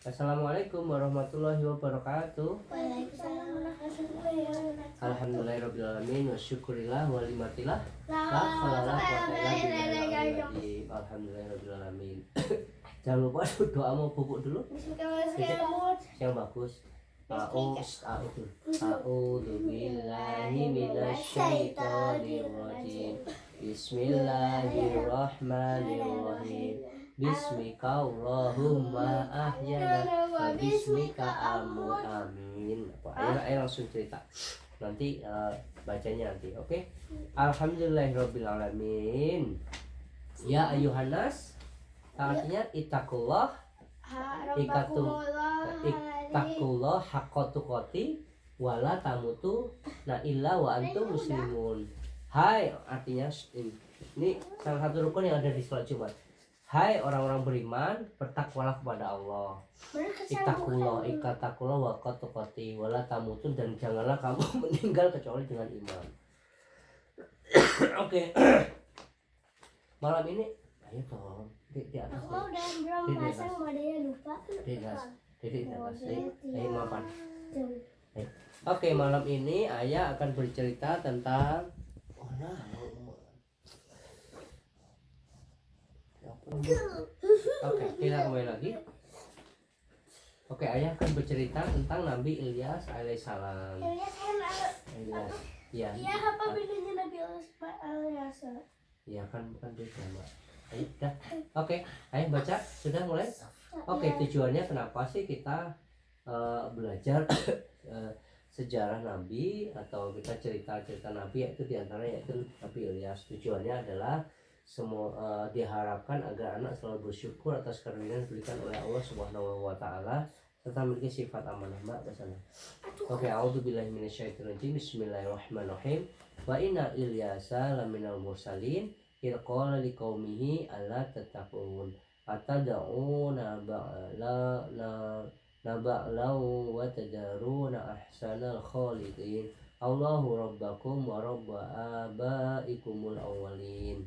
Assalamualaikum warahmatullahi wabarakatuh. Waalaikumsalam warahmatullahi wabarakatuh. Alhamdulillahirobbilalamin wasyukurillah walimatillah la khalalah alhamdulillahirobbilalamin. Jangan lupa doa mau bubuk dulu yang bagus. A'udzu billahi minasyaitonir rajim. Bismillahirrahmanirrahim. Bismika Allahumma ahyana wa bismika amut. Amin. Ayo langsung cerita. Nanti bacanya nanti, oke? Alhamdulillahirobbilalamin. Ya ayuhanas, artinya ittaqullah. Ittaqullah haqqa tuqati wala tamutu na illa wa antum muslimun. Hai, artinya ini salah satu rukun yang ada di sholat Jumat. Hai orang-orang beriman, bertakwalah kepada Allah. Ittaqullah wa haqqa tuqati wala tamutun, dan janganlah kamu meninggal kecuali dengan iman. Oke. Malam ini ayo dong. Di atas. Aku udah belum pasang modelnya, lupa. Di atas. Ayo mapan. Oke, malam ini Ayah akan bercerita tentang Oke, kita kembali lagi. Oke, Ayah akan bercerita tentang Nabi Ilyas alaihissalam. Ilyas. Ya. Iya, apa bedanya Nabi Ilyas? Ya kan beda, Mbak. Ayo, dah. Oke, Ayah baca. Sudah mulai? Oke, tujuannya kenapa sih kita belajar sejarah Nabi atau kita cerita-cerita Nabi, yaitu diantaranya yaitu Nabi Ilyas. Tujuannya adalah semua diharapkan agar anak selalu bersyukur atas karunia yang diberikan oleh Allah Subhanahu wa taala serta memiliki sifat amanah. Mbak, kesana. Oke, a'udzubillahi minasyaitonirrajim. Bismillahirrahmanirrahim. Wa inna Ilyasa laminal mursalin idh qala liqaumihi alla tattaqun atad'una ba'lau wa tadaruna ahsanal khaliqin Allahu rabbakum wa rabba abaikumul awwalin.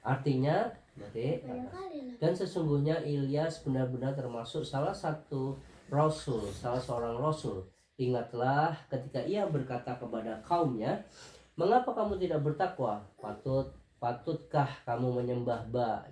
Artinya, dan sesungguhnya Ilyas benar-benar termasuk salah seorang rasul. Ingatlah ketika ia berkata kepada kaumnya, mengapa kamu tidak bertakwa? Patutkah kamu menyembah Ba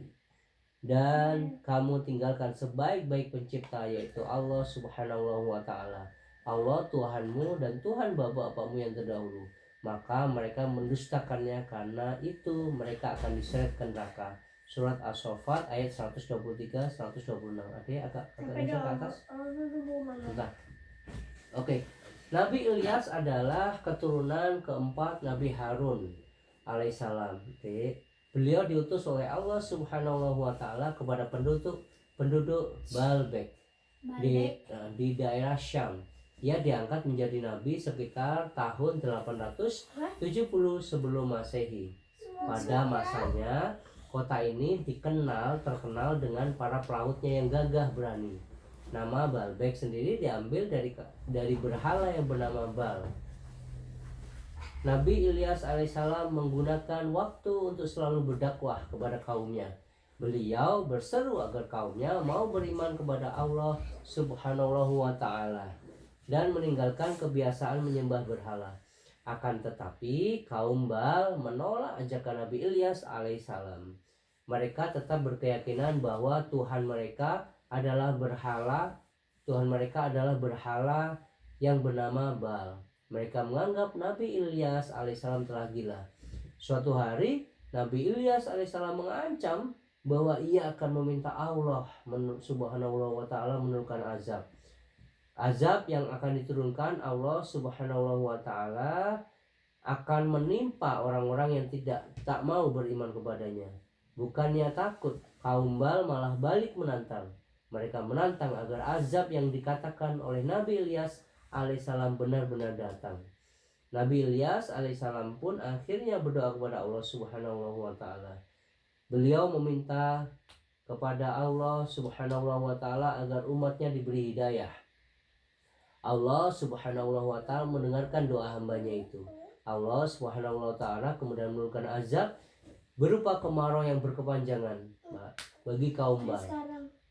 dan kamu tinggalkan sebaik-baik pencipta, yaitu Allah Subhanahu wa taala, Allah Tuhanmu dan Tuhan bapak-bapakmu yang terdahulu. Maka mereka mendustakannya, karena itu mereka akan diseret ke neraka. Surat As-Saffat ayat 123 126. Agak ke atas. Bentar. Oke. Nabi Ilyas adalah keturunan keempat Nabi Harun alaihissalam. Beliau diutus oleh Allah Subhanahu wa taala kepada penduduk Baalbek di daerah Syam. Ia diangkat menjadi nabi sekitar tahun 870 sebelum Masehi. Pada masanya, kota ini terkenal dengan para pelautnya yang gagah berani. Nama Baalbek sendiri diambil dari berhala yang bernama Baal. Nabi Ilyas alaihissalam menggunakan waktu untuk selalu berdakwah kepada kaumnya. Beliau berseru agar kaumnya mau beriman kepada Allah Subhanahu wa taala dan meninggalkan kebiasaan menyembah berhala. Akan tetapi kaum Baal menolak ajakan Nabi Ilyas alaihissalam. Mereka tetap berkeyakinan bahwa Tuhan mereka adalah berhala yang bernama Baal. Mereka menganggap Nabi Ilyas alaihissalam telah gila. Suatu hari Nabi Ilyas alaihissalam mengancam bahwa ia akan meminta Allah Subhanahu wa taala menurunkan azab yang akan diturunkan Allah Subhanahu wa taala akan menimpa orang-orang yang tak mau beriman kepadanya. Bukannya takut, kaum Baal malah balik menantang. Mereka menantang agar azab yang dikatakan oleh Nabi Ilyas alaihissalam benar-benar datang. Nabi Ilyas alaihissalam pun akhirnya berdoa kepada Allah Subhanahu wa taala. Beliau meminta kepada Allah Subhanahu wa taala agar umatnya diberi hidayah. Allah Subhanahu wa taala mendengarkan doa hambanya itu. Allah Subhanahu wa taala kemudian menurunkan azab berupa kemarau yang berkepanjangan bagi kaum Baal.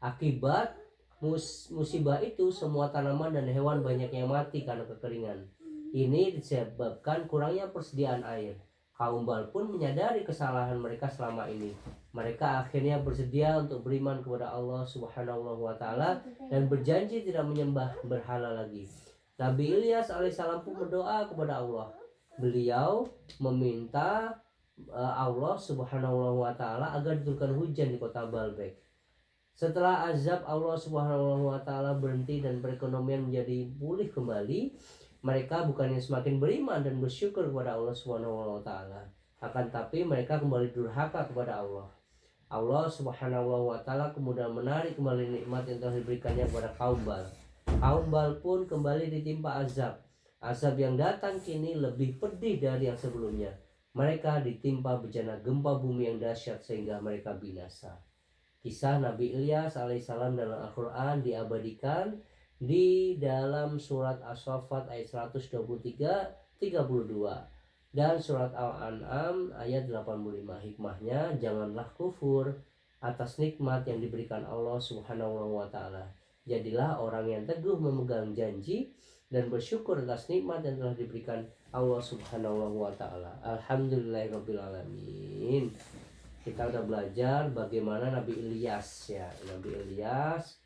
Akibat musibah itu semua tanaman dan hewan banyak yang mati karena kekeringan. Ini disebabkan kurangnya persediaan air. Kaum Bal pun menyadari kesalahan mereka selama ini. Mereka akhirnya bersedia untuk beriman kepada Allah Subhanahu wa taala dan berjanji tidak menyembah berhala lagi. Nabi Ilyas alaihissalam pun berdoa kepada Allah. Beliau meminta Allah Subhanahu wa taala agar diturunkan hujan di kota Baalbek. Setelah azab Allah Subhanahu wa taala berhenti dan perekonomian menjadi pulih kembali, mereka bukannya semakin beriman dan bersyukur kepada Allah Subhanahu wa taala, akan tapi mereka kembali durhaka kepada Allah. Allah Subhanahu wa taala kemudian menarik kembali nikmat yang telah diberikannya kepada kaum Bal. Kaum Bal pun kembali ditimpa azab. Azab yang datang kini lebih pedih dari yang sebelumnya. Mereka ditimpa bencana gempa bumi yang dahsyat sehingga mereka binasa. Kisah Nabi Ilyas alaihissalam dalam Al-Quran diabadikan di dalam surat As-Saffat ayat 123-32 dan surat Al-An'am ayat 85. Hikmahnya, janganlah kufur atas nikmat yang diberikan Allah Subhanahu wa taala. Jadilah orang yang teguh memegang janji dan bersyukur atas nikmat yang telah diberikan Allah Subhanahu wa taala. Alhamdulillahirabbil alamin. Kita udah belajar bagaimana Nabi Ilyas ya. Nabi Ilyas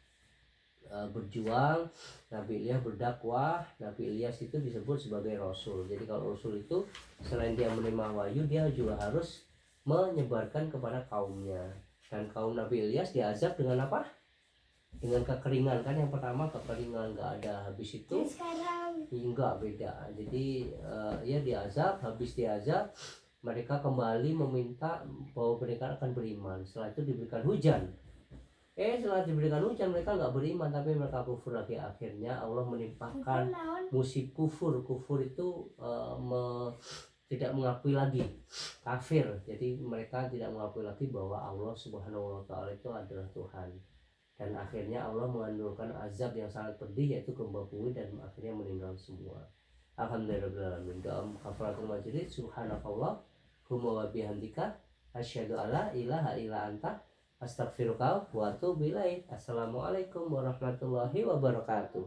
berjuang, Nabi Ilyas berdakwah. Nabi Ilyas itu disebut sebagai rasul. Jadi kalau rasul itu selain dia menerima wahyu, dia juga harus menyebarkan kepada kaumnya. Dan kaum Nabi Ilyas diazab dengan apa? Dengan kekeringan. Kan yang pertama kekeringan, nggak ada, habis itu Sekarang enggak, beda. Jadi ya diazab, habis diazab mereka kembali meminta bahwa mereka akan beriman. Setelah itu diberikan hujan. Setelah diberikan hujan mereka nggak beriman, tapi mereka kufur lagi. Akhirnya Allah menimpakan musib kufur. Kufur itu tidak mengakui lagi, kafir. Jadi mereka tidak mengakui lagi bahwa Allah Subhanahu wa taala itu adalah Tuhan. Dan akhirnya Allah mengandalkan azab yang sangat pedih, yaitu gempa bumi, dan akhirnya meninggal semua. Alhamdulillahirabbil alamin. Kafaratul majlis. Subhanakallah wa bihamdika asyhadu alla ilaha illa anta astaghfiruka wa atubu ilaik. Assalamualaikum warahmatullahi wabarakatuh.